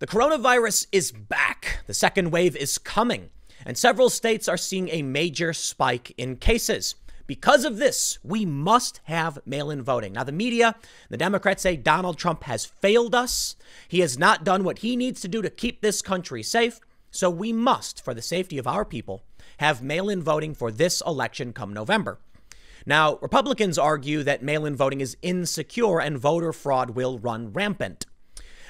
The coronavirus is back. The second wave is coming, and several states are seeing a major spike in cases. Because of this, we must have mail-in voting. Now, the media, the Democrats say Donald Trump has failed us. He has not done what he needs to do to keep this country safe. So we must, for the safety of our people, have mail-in voting for this election come November. Now, Republicans argue that mail-in voting is insecure and voter fraud will run rampant.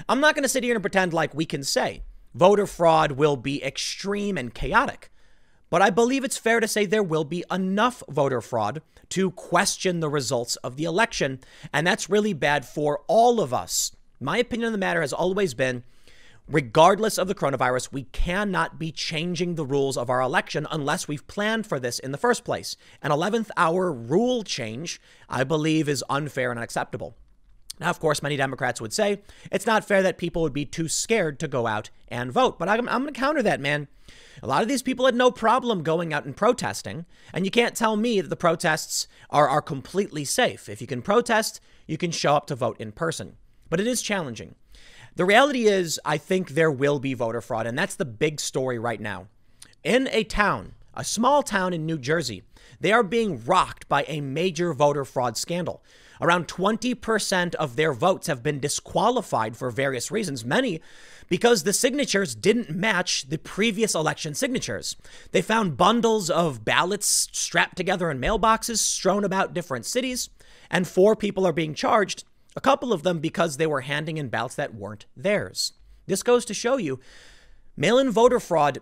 I'm not going to sit here and pretend like we can say voter fraud will be extreme and chaotic, but I believe it's fair to say there will be enough voter fraud to question the results of the election, and that's really bad for all of us. My opinion on the matter has always been, regardless of the coronavirus, we cannot be changing the rules of our election unless we've planned for this in the first place. An 11th hour rule change, I believe, is unfair and unacceptable. Now, of course, many Democrats would say it's not fair that people would be too scared to go out and vote. But I'm going to counter that, man. A lot of these people had no problem going out and protesting. And you can't tell me that the protests are completely safe. If you can protest, you can show up to vote in person. But it is challenging. The reality is, I think there will be voter fraud. And that's the big story right now. In a town, a small town in New Jersey, they are being rocked by a major voter fraud scandal. Around 20% of their votes have been disqualified for various reasons, many because the signatures didn't match the previous election signatures. They found bundles of ballots strapped together in mailboxes strewn about different cities, and 4 people are being charged, a couple of them because they were handing in ballots that weren't theirs. This goes to show you, mail-in voter fraud,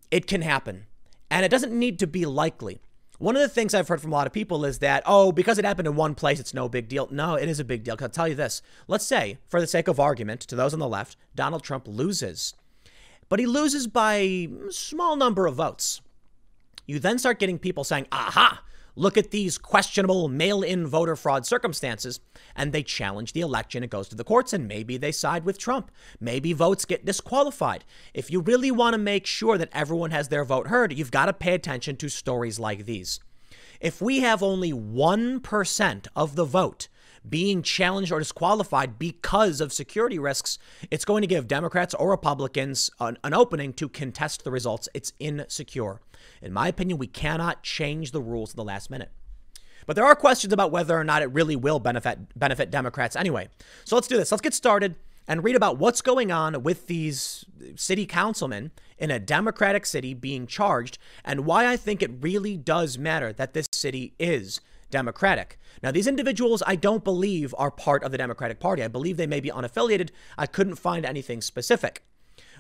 it can happen, and it doesn't need to be likely. One of the things I've heard from a lot of people is that, oh, because it happened in one place, it's no big deal. No, it is a big deal. I'll tell you this. Let's say, for the sake of argument, to those on the left, Donald Trump loses. But he loses by a small number of votes. You then start getting people saying, aha, look at these questionable mail-in voter fraud circumstances. And they challenge the election. It goes to the courts, and maybe they side with Trump. Maybe votes get disqualified. If you really want to make sure that everyone has their vote heard, you've got to pay attention to stories like these. If we have only 1% of the vote being challenged or disqualified because of security risks, it's going to give Democrats or Republicans an opening to contest the results. It's insecure. In my opinion, we cannot change the rules in the last minute. But there are questions about whether or not it really will benefit Democrats anyway. So let's do this. Let's get started and read about what's going on with these city councilmen in a Democratic city being charged and why I think it really does matter that this city is Democratic. Now, these individuals, I don't believe are part of the Democratic Party. I believe they may be unaffiliated. I couldn't find anything specific.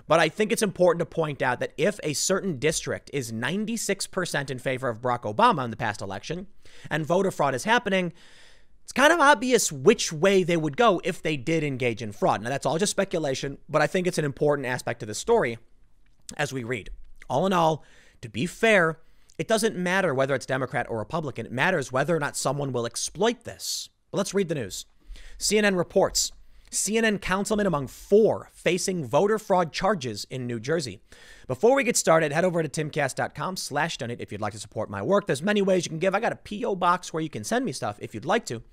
But I think it's important to point out that if a certain district is 96% in favor of Barack Obama in the past election and voter fraud is happening, it's kind of obvious which way they would go if they did engage in fraud. Now, that's all just speculation, but I think it's an important aspect of the story as we read. All in all, to be fair, it doesn't matter whether it's Democrat or Republican. It matters whether or not someone will exploit this. But let's read the news. CNN reports CNN councilman among 4 facing voter fraud charges in New Jersey. Before we get started, head over to timcast.com/donate if you'd like to support my work. There's many ways you can give. I got a P.O. box where you can send me stuff if you'd like to.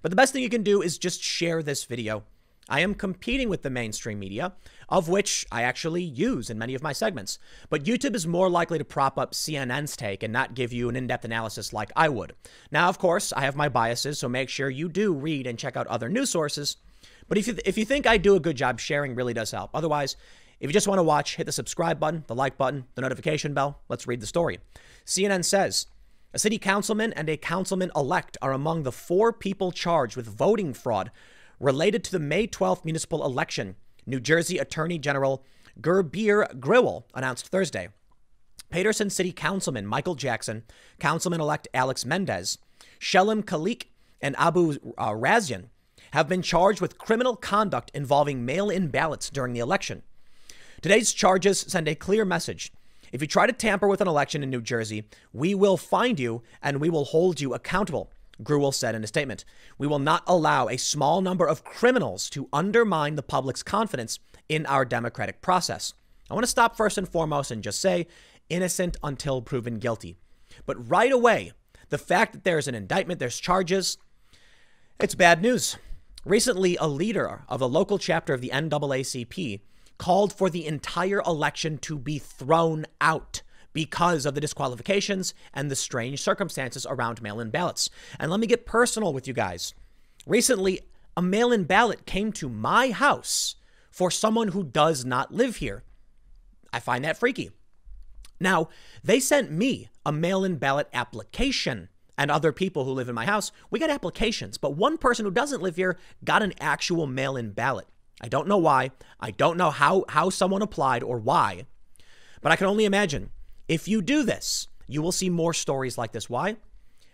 But the best thing you can do is just share this video. I am competing with the mainstream media, of which I actually use in many of my segments. But YouTube is more likely to prop up CNN's take and not give you an in-depth analysis like I would. Now, of course, I have my biases, so make sure you do read and check out other news sources. But if you think I do a good job, sharing really does help. Otherwise, if you just want to watch, hit the subscribe button, the like button, the notification bell. Let's read the story. CNN says, a city councilman and a councilman-elect are among the 4 people charged with voting fraud related to the May 12th municipal election, New Jersey Attorney General Gurbir Grewal announced Thursday. Paterson City Councilman Michael Jackson, Councilman-elect Alex Mendez, Shelem Khalik, and Abu Razian have been charged with criminal conduct involving mail-in ballots during the election. Today's charges send a clear message. If you try to tamper with an election in New Jersey, we will find you and we will hold you accountable, Grewal said in a statement. We will not allow a small number of criminals to undermine the public's confidence in our democratic process. I want to stop first and foremost and just say innocent until proven guilty. But right away, the fact that there's an indictment, there's charges, it's bad news. Recently, a leader of the local chapter of the NAACP called for the entire election to be thrown out because of the disqualifications and the strange circumstances around mail-in ballots. And let me get personal with you guys. Recently, a mail-in ballot came to my house for someone who does not live here. I find that freaky. Now, they sent me a mail-in ballot application, and other people who live in my house, we got applications, but one person who doesn't live here got an actual mail-in ballot. I don't know why. I don't know how someone applied or why, but I can only imagine if you do this, you will see more stories like this. Why?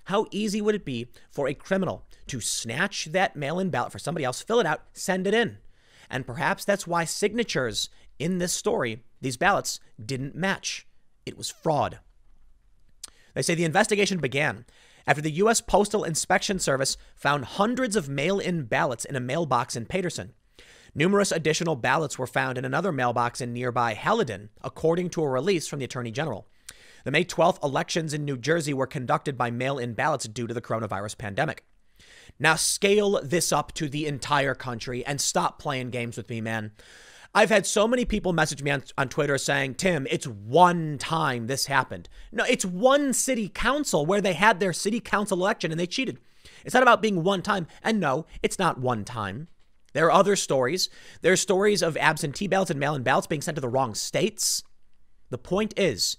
How easy would it be for a criminal to snatch that mail-in ballot for somebody else, fill it out, send it in? And perhaps that's why signatures in this story, these ballots, didn't match. It was fraud. They say the investigation began after the U.S. Postal Inspection Service found hundreds of mail-in ballots in a mailbox in Paterson. Numerous additional ballots were found in another mailbox in nearby Helidon, according to a release from the Attorney General. The May 12th elections in New Jersey were conducted by mail-in ballots due to the coronavirus pandemic. Now scale this up to the entire country and stop playing games with me, man. I've had so many people message me on Twitter saying, Tim, it's one time this happened. No, it's one city council where they had their city council election and they cheated. It's not about being one time. And no, it's not one time. There are other stories. There are stories of absentee ballots and mail-in ballots being sent to the wrong states. The point is,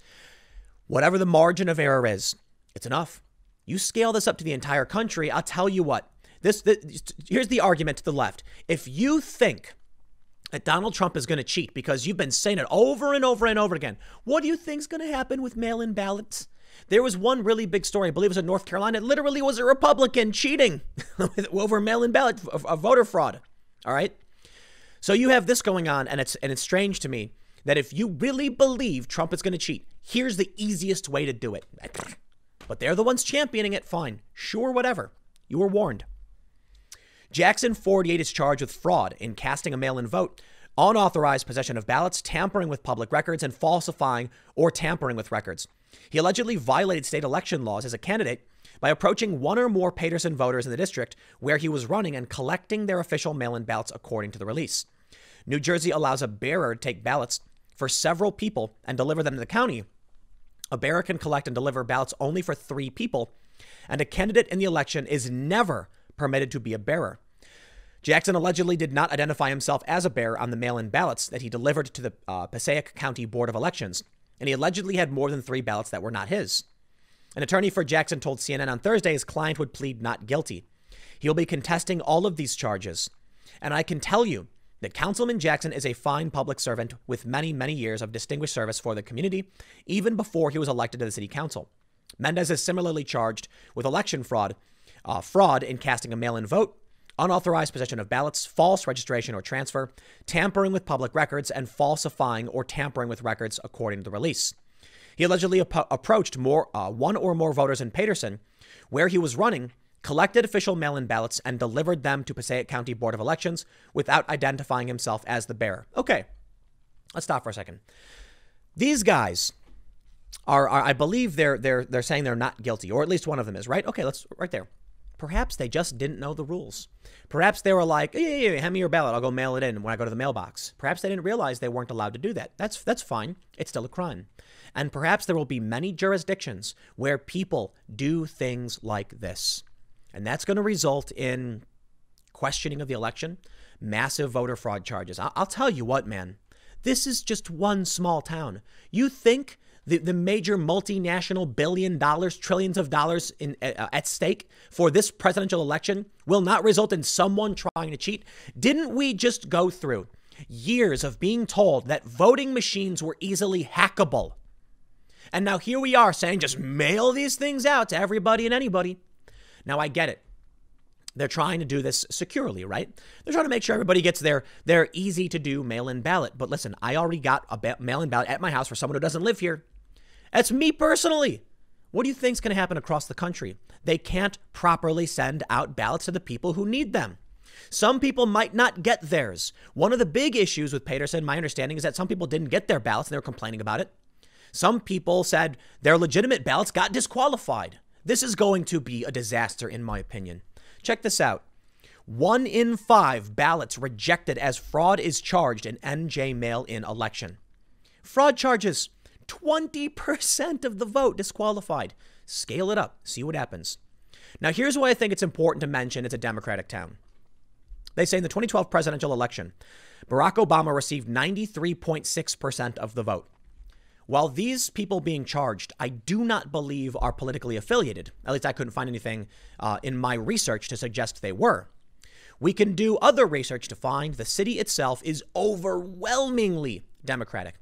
whatever the margin of error is, it's enough. You scale this up to the entire country, I'll tell you what. Here's the argument to the left. If you think that Donald Trump is going to cheat because you've been saying it over and over and over again, what do you think is going to happen with mail-in ballots? There was one really big story, I believe it was in North Carolina. It literally was a Republican cheating over mail-in ballot voter fraud. All right. So you have this going on, and it's strange to me that if you really believe Trump is going to cheat, here's the easiest way to do it. But they're the ones championing it. Fine. Sure, whatever. You were warned. Jackson, 48, is charged with fraud in casting a mail-in vote, unauthorized possession of ballots, tampering with public records, and falsifying or tampering with records. He allegedly violated state election laws as a candidate by approaching one or more Paterson voters in the district where he was running and collecting their official mail-in ballots, according to the release. New Jersey allows a bearer to take ballots for several people and deliver them to the county. A bearer can collect and deliver ballots only for 3 people, and a candidate in the election is never permitted to be a bearer. Jackson allegedly did not identify himself as a bearer on the mail-in ballots that he delivered to the Passaic County Board of Elections, and he allegedly had more than 3 ballots that were not his. An attorney for Jackson told CNN on Thursday his client would plead not guilty. He'll be contesting all of these charges. And I can tell you that Councilman Jackson is a fine public servant with many, many years of distinguished service for the community, even before he was elected to the city council. Mendez is similarly charged with election fraud, fraud in casting a mail-in vote, unauthorized possession of ballots, false registration or transfer, tampering with public records, and falsifying or tampering with records, according to the release. He allegedly approached one or more voters in Paterson, where he was running, collected official mail-in ballots, and delivered them to Passaic County Board of Elections without identifying himself as the bearer. Okay, let's stop for a second. These guys are I believe they're saying they're not guilty, or at least one of them is, right? Okay, let's right there. Perhaps they just didn't know the rules. Perhaps they were like, yeah, hand me your ballot. I'll go mail it in when I go to the mailbox. Perhaps they didn't realize they weren't allowed to do that. That's fine. It's still a crime. And perhaps there will be many jurisdictions where people do things like this. And that's going to result in questioning of the election, massive voter fraud charges. I'll tell you what, man, this is just one small town. You think the major multinational $billions, trillions of dollars at stake for this presidential election will not result in someone trying to cheat? Didn't we just go through years of being told that voting machines were easily hackable? And now here we are saying just mail these things out to everybody and anybody. Now, I get it. They're trying to do this securely, right? They're trying to make sure everybody gets their easy to do mail-in ballot. But listen, I already got a mail-in ballot at my house for someone who doesn't live here. That's me personally. What do you think is going to happen across the country? They can't properly send out ballots to the people who need them. Some people might not get theirs. One of the big issues with Paterson, my understanding, is that some people didn't get their ballots and they were complaining about it. Some people said their legitimate ballots got disqualified. This is going to be a disaster, in my opinion. Check this out. 1 in 5 ballots rejected as fraud is charged in NJ mail-in election. Fraud charges, 20% of the vote disqualified. Scale it up. See what happens. Now, here's why I think it's important to mention it's a Democratic town. They say in the 2012 presidential election, Barack Obama received 93.6% of the vote. While these people being charged, I do not believe are politically affiliated. At least I couldn't find anything in my research to suggest they were. We can do other research to find the city itself is overwhelmingly Democratic.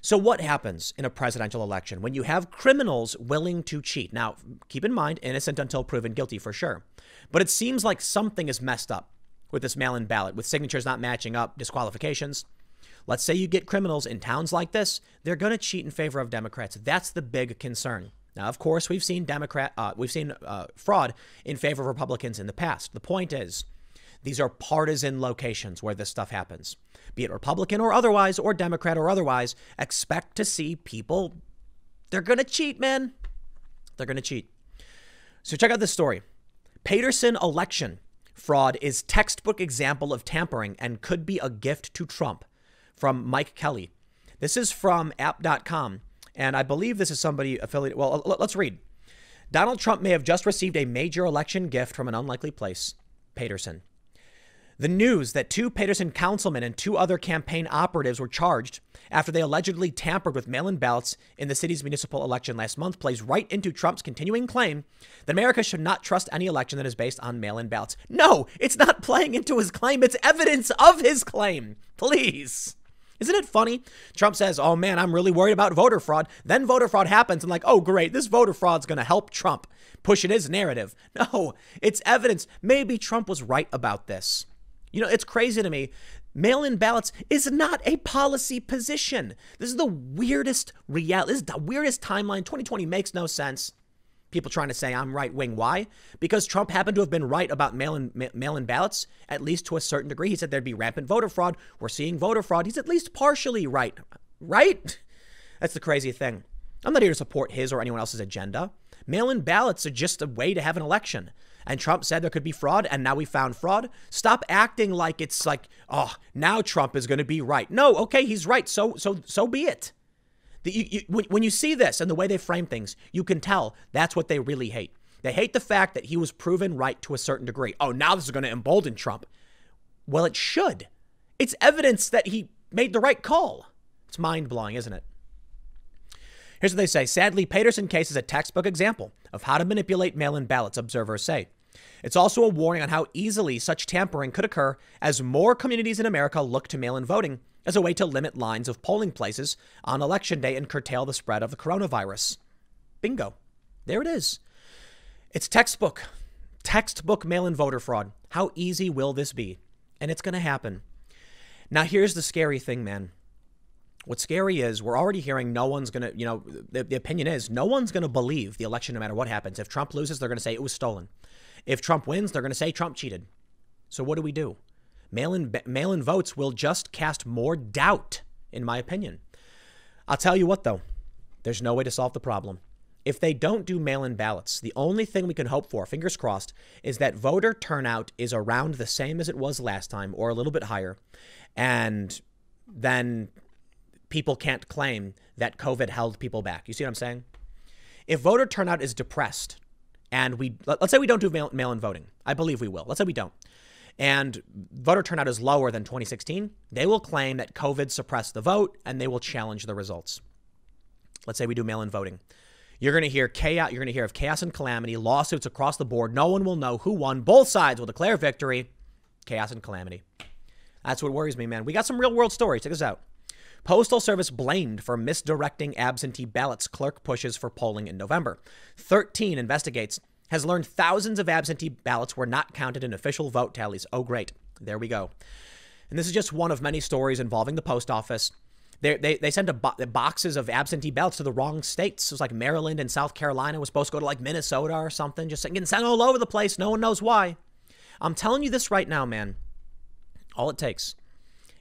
So what happens in a presidential election when you have criminals willing to cheat? Now, keep in mind, innocent until proven guilty for sure. But it seems like something is messed up with this mail-in ballot, with signatures not matching up, disqualifications. Let's say you get criminals in towns like this, they're going to cheat in favor of Democrats. That's the big concern. Now, of course, we've seen fraud in favor of Republicans in the past. The point is, these are partisan locations where this stuff happens. Be it Republican or otherwise, or Democrat or otherwise, expect to see people, they're going to cheat, man. They're going to cheat. So check out this story. Paterson election fraud is textbook example of tampering and could be a gift to Trump, from Mike Kelly. This is from app.com, and I believe this is somebody affiliated. Well, let's read. Donald Trump may have just received a major election gift from an unlikely place, Paterson. The news that 2 Paterson councilmen and 2 other campaign operatives were charged after they allegedly tampered with mail-in ballots in the city's municipal election last month plays right into Trump's continuing claim that America should not trust any election that is based on mail-in ballots. No, it's not playing into his claim. It's evidence of his claim. Please. Isn't it funny? Trump says, oh man, I'm really worried about voter fraud. Then voter fraud happens and like, oh great, this voter fraud's going to help Trump push in his narrative. No, it's evidence. Maybe Trump was right about this. You know, it's crazy to me. Mail-in ballots is not a policy position. This is the weirdest reality. This is the weirdest timeline. 2020 makes no sense. People trying to say I'm right wing. Why? Because Trump happened to have been right about mail-in ballots, at least to a certain degree. He said there'd be rampant voter fraud. We're seeing voter fraud. He's at least partially right. Right? That's the crazy thing. I'm not here to support his or anyone else's agenda. Mail-in ballots are just a way to have an election. And Trump said there could be fraud, and now we found fraud. Stop acting like it's like, oh, now Trump is going to be right. No, okay, he's right. So be it. When you see this and the way they frame things, you can tell that's what they really hate. They hate the fact that he was proven right to a certain degree. Oh, now this is going to embolden Trump. Well, it should. It's evidence that he made the right call. It's mind-blowing, isn't it? Here's what they say. Sadly, Paterson case is a textbook example of how to manipulate mail-in ballots, observers say. It's also a warning on how easily such tampering could occur as more communities in America look to mail-in voting as a way to limit lines of polling places on election day and curtail the spread of the coronavirus. Bingo. There it is. It's textbook mail-in voter fraud. How easy will this be? And it's going to happen. Now, here's the scary thing, man. What's scary is we're already hearing no one's going to, the opinion is no one's going to believe the election no matter what happens. If Trump loses, they're going to say it was stolen. If Trump wins, they're going to say Trump cheated. So what do? Mail-in votes will just cast more doubt, in my opinion. I'll tell you what, though. There's no way to solve the problem. If they don't do mail-in ballots, the only thing we can hope for, fingers crossed, is that voter turnout is around the same as it was last time or a little bit higher. And then people can't claim that COVID held people back. You see what I'm saying? If voter turnout is depressed and let's say we don't do mail-in voting. I believe we will. Let's say we don't. And voter turnout is lower than 2016. They will claim that COVID suppressed the vote and they will challenge the results. Let's say we do mail-in voting. You're going to hear chaos. You're going to hear of chaos and calamity, lawsuits across the board. No one will know who won. Both sides will declare victory. Chaos and calamity. That's what worries me, man. We got some real world stories. Check this out. Postal Service blamed for misdirecting absentee ballots. Clerk pushes for polling in November. 13 investigates. Has learned thousands of absentee ballots were not counted in official vote tallies. Oh, great. There we go. And this is just one of many stories involving the post office. They sent boxes of absentee ballots to the wrong states. It was like Maryland and South Carolina was supposed to go to like Minnesota or something. Just getting sent all over the place. No one knows why. I'm telling you this right now, man. All it takes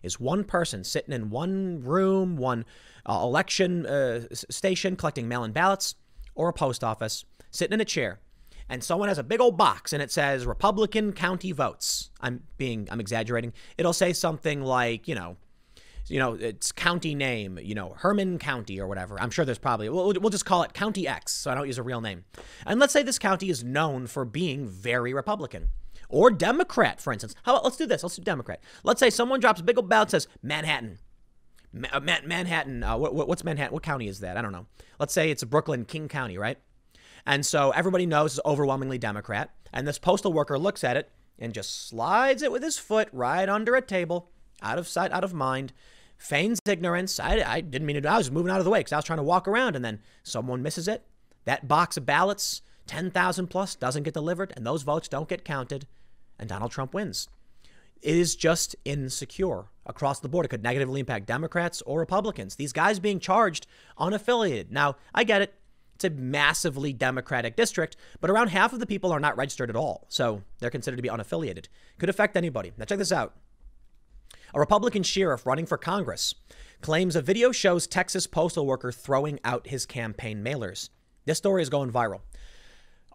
is one person sitting in one room, one election station collecting mail-in ballots, or a post office, sitting in a chair, and someone has a big old box and it says Republican county votes. I'm exaggerating. It'll say something like, it's county name, Herman County or whatever. I'm sure there's probably, we'll just call it County X, so I don't use a real name. And let's say this county is known for being very Republican or Democrat, for instance. How about, let's do this. Let's do Democrat. Let's say someone drops a big old ballot and says Manhattan. Manhattan. What's Manhattan? What county is that? I don't know. Let's say it's Brooklyn, King County, right? And so everybody knows it's overwhelmingly Democrat. And this postal worker looks at it and just slides it with his foot right under a table, out of sight, out of mind, feigns ignorance. I didn't mean to. I was moving out of the way because I was trying to walk around, and then someone misses it. That box of ballots, 10,000 plus, doesn't get delivered, and those votes don't get counted, and Donald Trump wins. It is just insecure across the board. It could negatively impact Democrats or Republicans. These guys being charged unaffiliated. Now, I get it. It's a massively Democratic district, but around half of the people are not registered at all. So they're considered to be unaffiliated. Could affect anybody. Now, check this out. A Republican sheriff running for Congress claims a video shows Texas postal worker throwing out his campaign mailers. This story is going viral.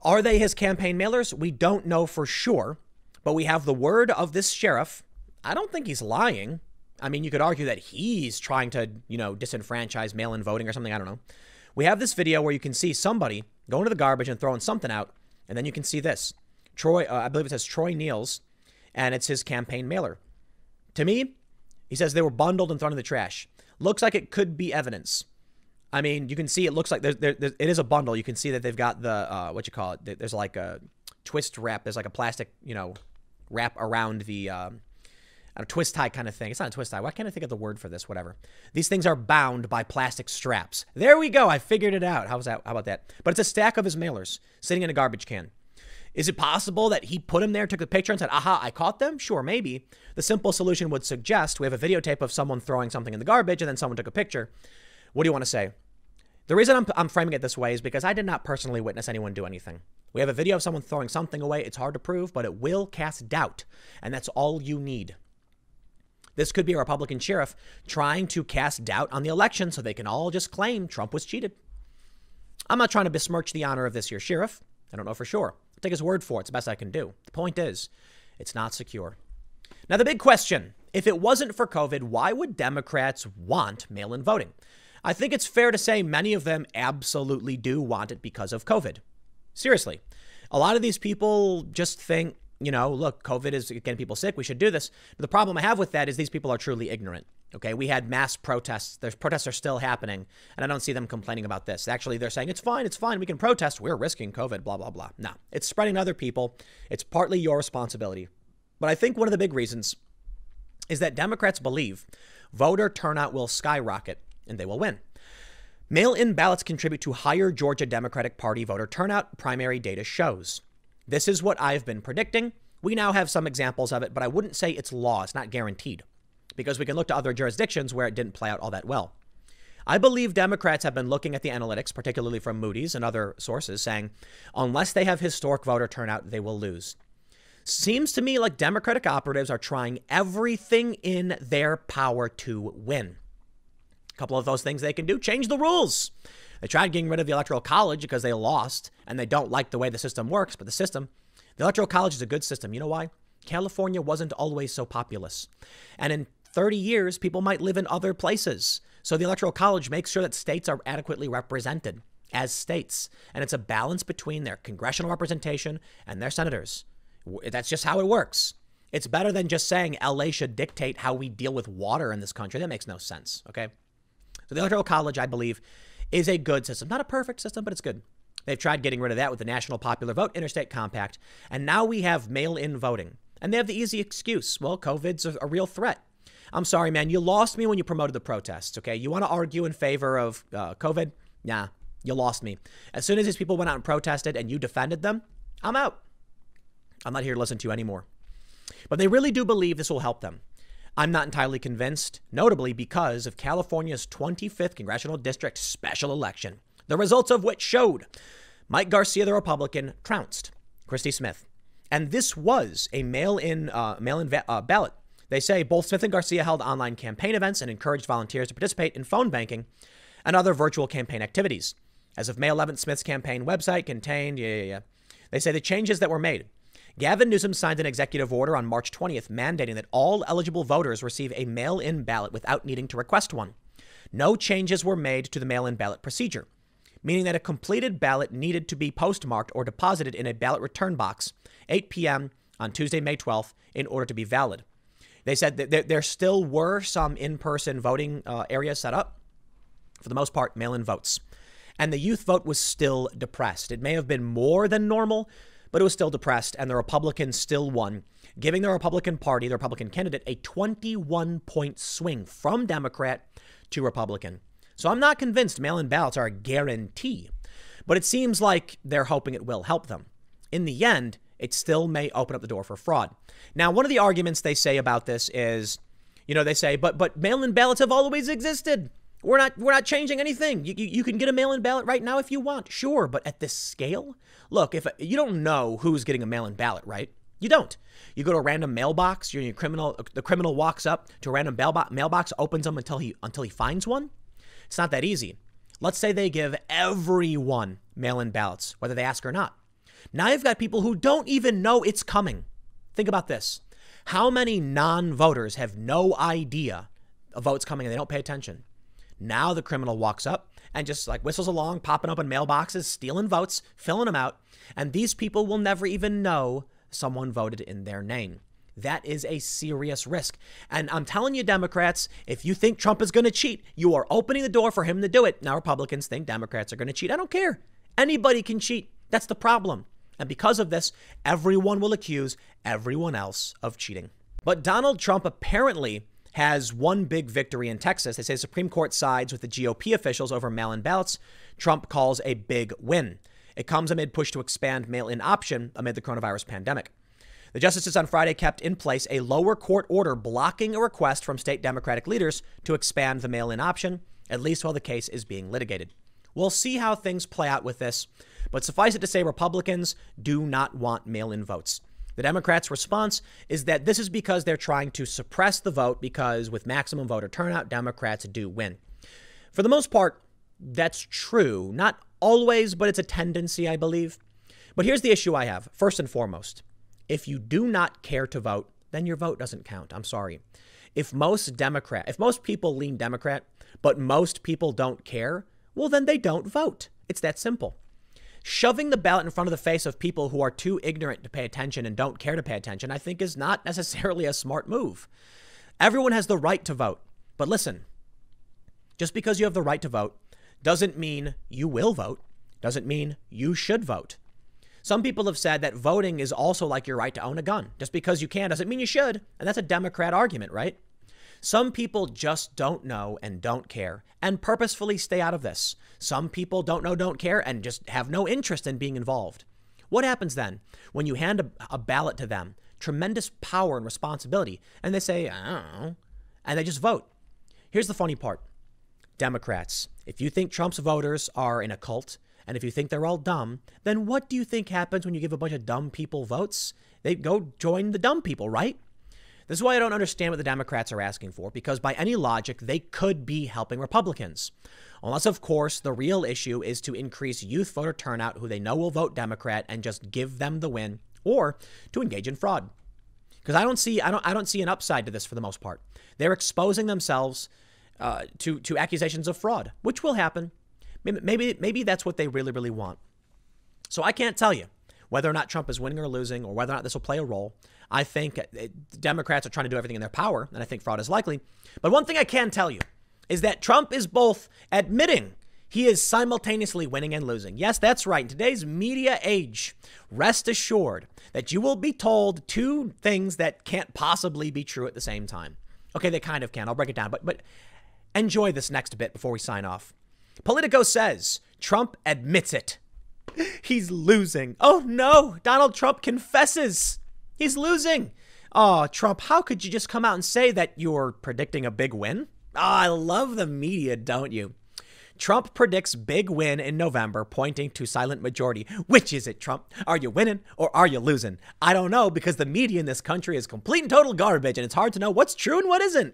Are they his campaign mailers? We don't know for sure, but we have the word of this sheriff. I don't think he's lying. I mean, you could argue that he's trying to, disenfranchise mail-in voting or something. I don't know. We have this video where you can see somebody going to the garbage and throwing something out. And then you can see this. Troy, I believe it says Troy Niels, and it's his campaign mailer. To me, he says they were bundled and thrown in the trash. Looks like it could be evidence. I mean, you can see it looks like it is a bundle. You can see that they've got the, there's like a twist wrap. There's like a plastic, wrap around the a twist tie kind of thing. It's not a twist tie. Why can't I think of the word for this? Whatever. These things are bound by plastic straps. There we go. I figured it out. How about that? But it's a stack of his mailers sitting in a garbage can. Is it possible that he put them there, took a picture and said, aha, I caught them? Sure, maybe. The simple solution would suggest we have a videotape of someone throwing something in the garbage and then someone took a picture. What do you want to say? The reason I'm framing it this way is because I did not personally witness anyone do anything. We have a video of someone throwing something away. It's hard to prove, but it will cast doubt. And that's all you need. This could be a Republican sheriff trying to cast doubt on the election so they can all just claim Trump was cheated. I'm not trying to besmirch the honor of this here sheriff. I don't know for sure. I'll take his word for it. It's the best I can do. The point is, it's not secure. Now, the big question, if it wasn't for COVID, why would Democrats want mail-in voting? I think it's fair to say many of them absolutely do want it because of COVID. Seriously. A lot of these people just think, look, COVID is getting people sick. We should do this. But the problem I have with that is these people are truly ignorant. Okay, we had mass protests. There's protests are still happening, and I don't see them complaining about this. Actually, they're saying, it's fine, we can protest. We're risking COVID, blah, blah, blah. No, it's spreading to other people. It's partly your responsibility. But I think one of the big reasons is that Democrats believe voter turnout will skyrocket and they will win. Mail-in ballots contribute to higher Georgia Democratic Party voter turnout, primary data shows. This is what I've been predicting. We now have some examples of it, but I wouldn't say it's law. It's not guaranteed because we can look to other jurisdictions where it didn't play out all that well. I believe Democrats have been looking at the analytics, particularly from Moody's and other sources, saying unless they have historic voter turnout, they will lose. Seems to me like Democratic operatives are trying everything in their power to win. A couple of those things they can do, change the rules. They tried getting rid of the Electoral College because they lost and they don't like the way the system works. But the Electoral College is a good system. You know why? California wasn't always so populous. And in 30 years, people might live in other places. So the Electoral College makes sure that states are adequately represented as states. And it's a balance between their congressional representation and their senators. That's just how it works. It's better than just saying LA should dictate how we deal with water in this country. That makes no sense. Okay. So the Electoral College, I believe, is a good system. Not a perfect system, but it's good. They've tried getting rid of that with the National Popular Vote Interstate Compact. And now we have mail-in voting. And they have the easy excuse. Well, COVID's a real threat. I'm sorry, man. You lost me when you promoted the protests, okay? You want to argue in favor of COVID? Nah, you lost me. As soon as these people went out and protested and you defended them, I'm out. I'm not here to listen to you anymore. But they really do believe this will help them. I'm not entirely convinced, notably because of California's 25th congressional district special election, the results of which showed Mike Garcia, the Republican, trounced Christy Smith. And this was a mail-in ballot. They say both Smith and Garcia held online campaign events and encouraged volunteers to participate in phone banking and other virtual campaign activities. As of May 11th, Smith's campaign website contained, the They say the changes that were made. Gavin Newsom signed an executive order on March 20th mandating that all eligible voters receive a mail-in ballot without needing to request one. No changes were made to the mail-in ballot procedure, meaning that a completed ballot needed to be postmarked or deposited in a ballot return box 8 p.m. on Tuesday, May 12th, in order to be valid. They said that there still were some in-person voting areas set up. For the most part, mail-in votes. And the youth vote was still depressed. It may have been more than normal, but it was still depressed, and the Republicans still won, giving the Republican Party, the Republican candidate, a 21-point swing from Democrat to Republican. So I'm not convinced mail-in ballots are a guarantee, but it seems like they're hoping it will help them. In the end, it still may open up the door for fraud. Now, one of the arguments they say about this is, they say, but mail-in ballots have always existed. We're not changing anything. You can get a mail-in ballot right now if you want. Sure, but at this scale? Look, if you don't know who's getting a mail-in ballot, right? You don't. You go to a random mailbox. The criminal walks up to a random mailbox, opens them until he finds one. It's not that easy. Let's say they give everyone mail-in ballots, whether they ask or not. Now you've got people who don't even know it's coming. Think about this. How many non-voters have no idea a vote's coming and they don't pay attention? Now the criminal walks up and just whistles along, popping up in mailboxes, stealing votes, filling them out. And these people will never even know someone voted in their name. That is a serious risk. And I'm telling you, Democrats, if you think Trump is going to cheat, you are opening the door for him to do it. Now Republicans think Democrats are going to cheat. I don't care. Anybody can cheat. That's the problem. And because of this, everyone will accuse everyone else of cheating. But Donald Trump apparently has one big victory in Texas. They say the Supreme Court sides with the GOP officials over mail-in ballots. Trump calls a big win. It comes amid push to expand mail-in option amid the coronavirus pandemic. The justices on Friday kept in place a lower court order blocking a request from state Democratic leaders to expand the mail-in option, at least while the case is being litigated. We'll see how things play out with this, but suffice it to say Republicans do not want mail-in votes. The Democrats' response is that this is because they're trying to suppress the vote because with maximum voter turnout, Democrats do win. For the most part, that's true. Not always, but it's a tendency, I believe. But here's the issue I have. First and foremost, if you do not care to vote, then your vote doesn't count. I'm sorry. If most people lean Democrat, but most people don't care, well, then they don't vote. It's that simple. Shoving the ballot in front of the face of people who are too ignorant to pay attention and don't care to pay attention, I think is not necessarily a smart move. Everyone has the right to vote. But listen, just because you have the right to vote doesn't mean you will vote, doesn't mean you should vote. Some people have said that voting is also like your right to own a gun. Just because you can doesn't mean you should. And that's a Democrat argument, right? Some people just don't know and don't care and purposefully stay out of this. Some people don't know, don't care, and just have no interest in being involved. What happens then when you hand a ballot to them? Tremendous power and responsibility. And they say, I don't know. And they just vote. Here's the funny part. Democrats, if you think Trump's voters are in a cult, and if you think they're all dumb, then what do you think happens when you give a bunch of dumb people votes? They go join the dumb people, right? This is why I don't understand what the Democrats are asking for, because by any logic, they could be helping Republicans. Unless, of course, the real issue is to increase youth voter turnout who they know will vote Democrat and just give them the win, or to engage in fraud. Because I don't see an upside to this for the most part. They're exposing themselves to accusations of fraud, which will happen. Maybe that's what they really, really want. So I can't tell you whether or not Trump is winning or losing, or whether or not this will play a role. I think Democrats are trying to do everything in their power, and I think fraud is likely. But one thing I can tell you is that Trump is both admitting he is simultaneously winning and losing. Yes, that's right. In today's media age, rest assured that you will be told two things that can't possibly be true at the same time. Okay, they kind of can. I'll break it down. But enjoy this next bit before we sign off. Politico says Trump admits it. He's losing. Oh, no. Donald Trump confesses. He's losing. Oh, Trump, how could you just come out and say that you're predicting a big win? Oh, I love the media, don't you? Trump predicts big win in November, pointing to silent majority. Which is it, Trump? Are you winning or are you losing? I don't know, because the media in this country is complete and total garbage, and it's hard to know what's true and what isn't.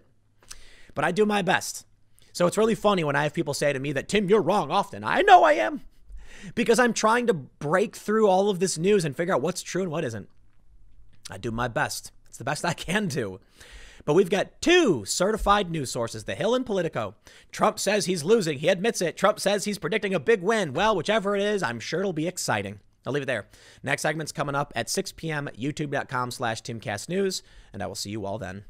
But I do my best. So it's really funny when I have people say to me that, Tim, you're wrong often. I know I am. because I'm trying to break through all of this news and figure out what's true and what isn't. I do my best. It's the best I can do. But we've got two certified news sources, The Hill and Politico. Trump says he's losing. He admits it. Trump says he's predicting a big win. Well, whichever it is, I'm sure it'll be exciting. I'll leave it there. Next segment's coming up at 6 p.m. youtube.com/TimCastNews, and I will see you all then.